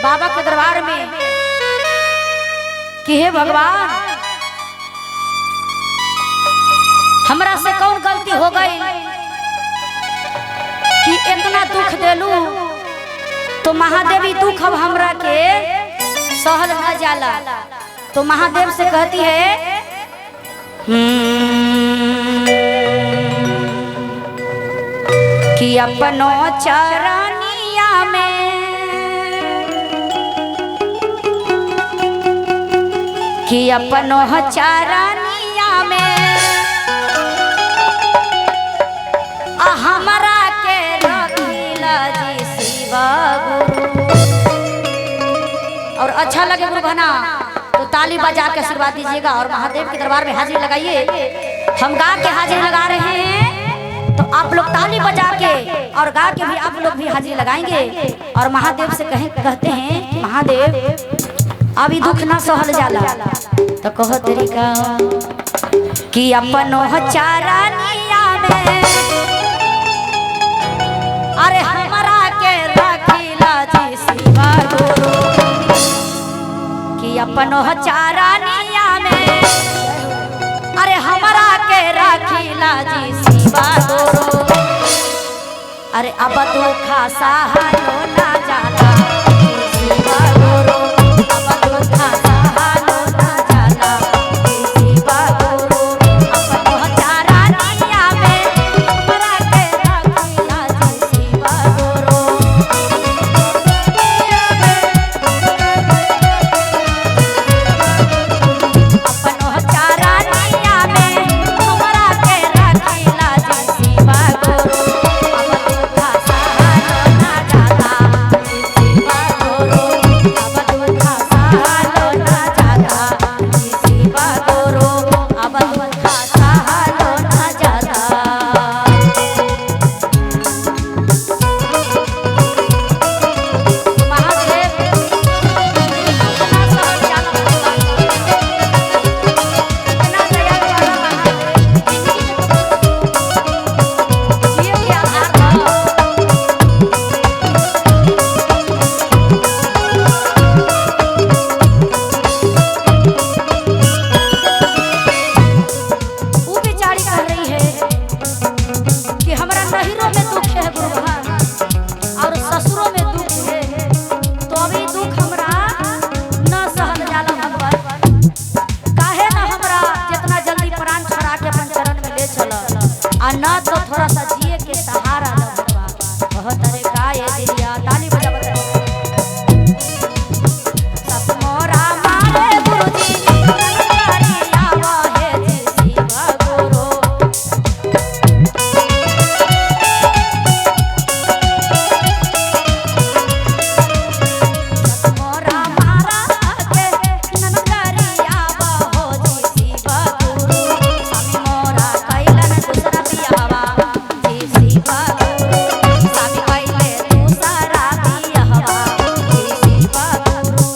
बाबा के दरबार में कि हे भगवान, हमरा से कौन गलती हो गई कि इतना दुख देलू। तो महादेवी दुख अब हमरा के सहल न जाला। तो महादेव से कहती है कि अपनो चरनिया में कि अपनो चरनिया में हमरा के रखिला जी शिवा गुरु। और अच्छा लगे गुरु गाना तो ताली बजा के आशीर्वाद दीजिएगा और महादेव के दरबार में हाजिरी लगाइए। हम गा के हाजिरी लगा रहे हैं तो आप लोग ताली बजा के और गा के भी आप लोग भी हाजिरी लगाएंगे। और महादेव से कहते हैं कि महादेव अभी दुख ना सहल जाला। तो कहो तरीका कि अपनो चरनिया में अरे हमरा के रखिला जी शिवा गुरु। कि अपनो चरनिया में अरे हमरा के रखिला जी शिवा गुरु। अरे अब दुख सहलो ना जाला शिवा गुरु। अब दुख सहलो ना जाला शिवा गुरु। अपनो चरनिया में हमरा के रखिला जी शिवा गुरु। अपनो चरनिया में हमरा के रखिला जी शिवा गुरु। अब दुख सहलो ना जाला शिवा गुरु। अब दुख सहलो ना जाला शिवा गुरु। अब दुख सहलो ना जाला। महादेव इतना सहल जाला इतना दया वाला महादेव जिए के आधार वो बेचारी कह रही है कि हमरा नहिरों में दुख है गुरु भगवान और ससुरों में दुख है। तो अभी दुख हमरा न सहल जाला भगवान। काहे ना हमरा जितना जल्दी प्राण छोड़ा के अपन चरण में ले चल आ न तो थोड़ा सा जिए के सहारा दे भगवान। बहुत अरे गाये दिया ताली बजा बजा सब मोरा मारे गुरुजी करिया वाहे जी शिवा गुरु। मोरा मारा के ननकरिया वाहो जी शिवा गुरु। स्वामी मोरा कैलन दूसरा बियाहवा जी शिवा गुरु। स्वामी कैले दूसरा बियाहवा जी शिवा गुरु।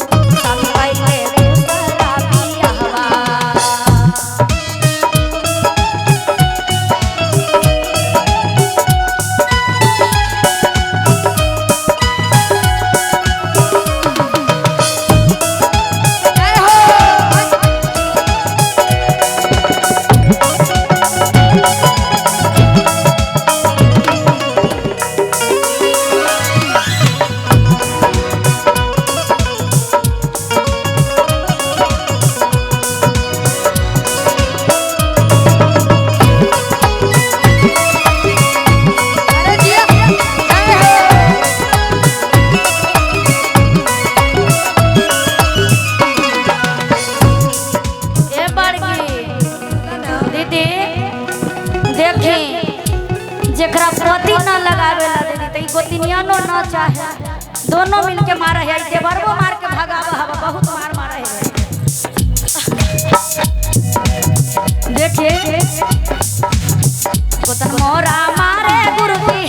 स्वामी कैले दूसरा बियाहवा। ए बड़की दीदी देखी जेकरा पति न लगावेला दीदी त ई गोतिनियानो न चाहे दोनों मिलके मारे है। देवरबो मार के भगावा हवा बहुत मार मारे है। देखिए गोतन मोरा मारे गुरुजी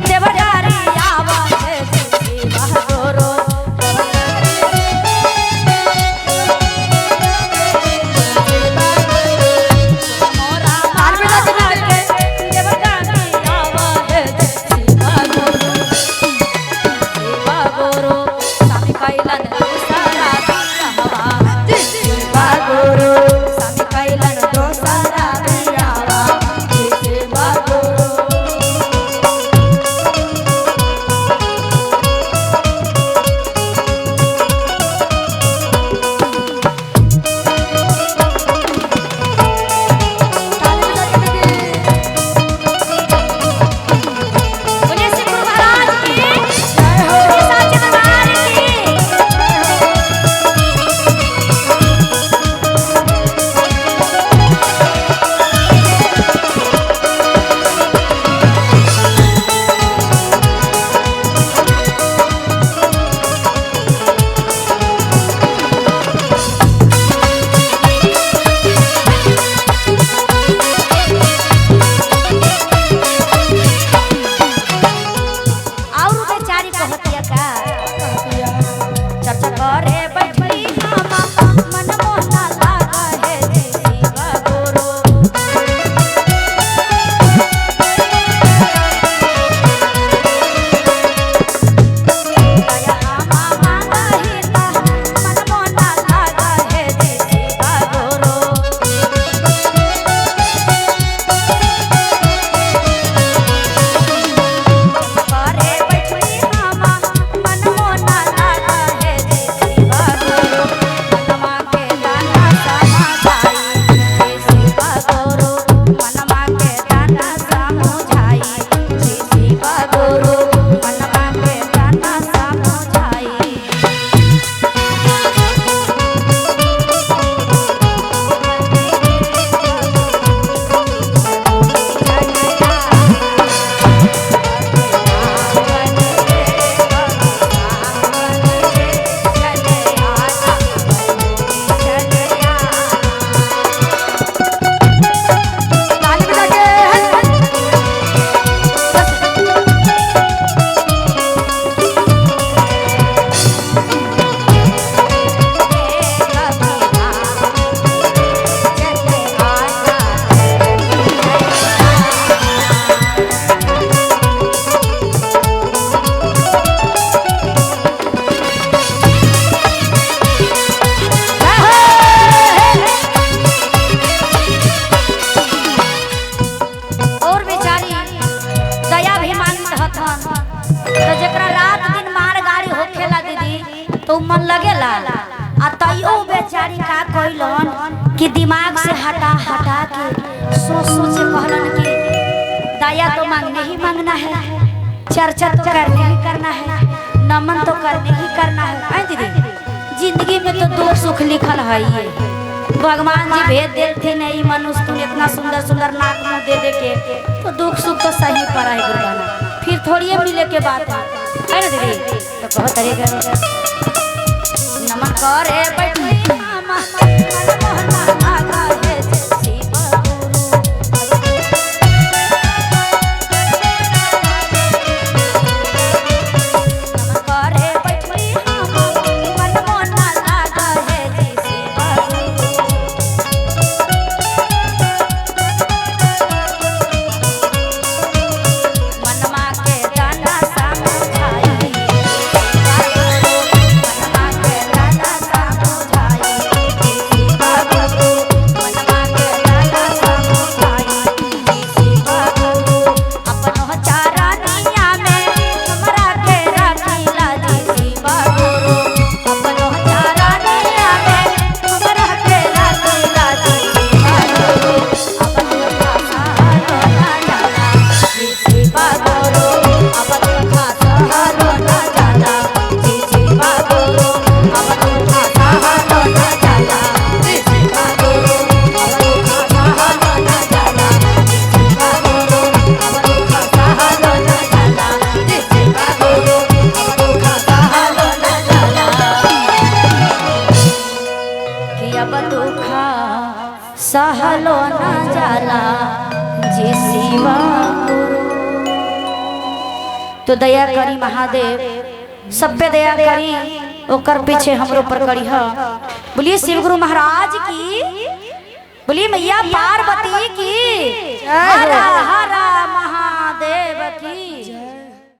देवगारी आवा है शिवा गुरु। मोरा मारे देवगारी आवा है शिवा गुरु। शिवा गुरु स्वामी कैला तो मन लगेला। आ तइयो बेचारी का कइलन कि दिमाग से हटा हटा के सोच सोच के कहलन कि दया तो मांगने ही मांगना है, चर्चा तो करने ही करना है, नमन तो करने ही करना है। दीदी जिंदगी में तो दुख सुख लिखल है ये भगवान जी भेज देते नहीं मनुष्य तुम इतना सुंदर सुंदर नाक मुंह दे दे के तो दुख सुख तो सही पड़ा है गुरुबाना फिर थोड़ी मिले के बात है ना दीदी। तो कहो तरीका नमन करे बैठी मामा मोहना आगा ये शिव सहलो न जाला जे शिवा तो दया करी महादेव सब पे दया करी ओकर पीछे हमरो पर करी है। बोलिए शिव गुरु महाराज की, बोलिए मैया पार्वती की, हर हर महादेव की।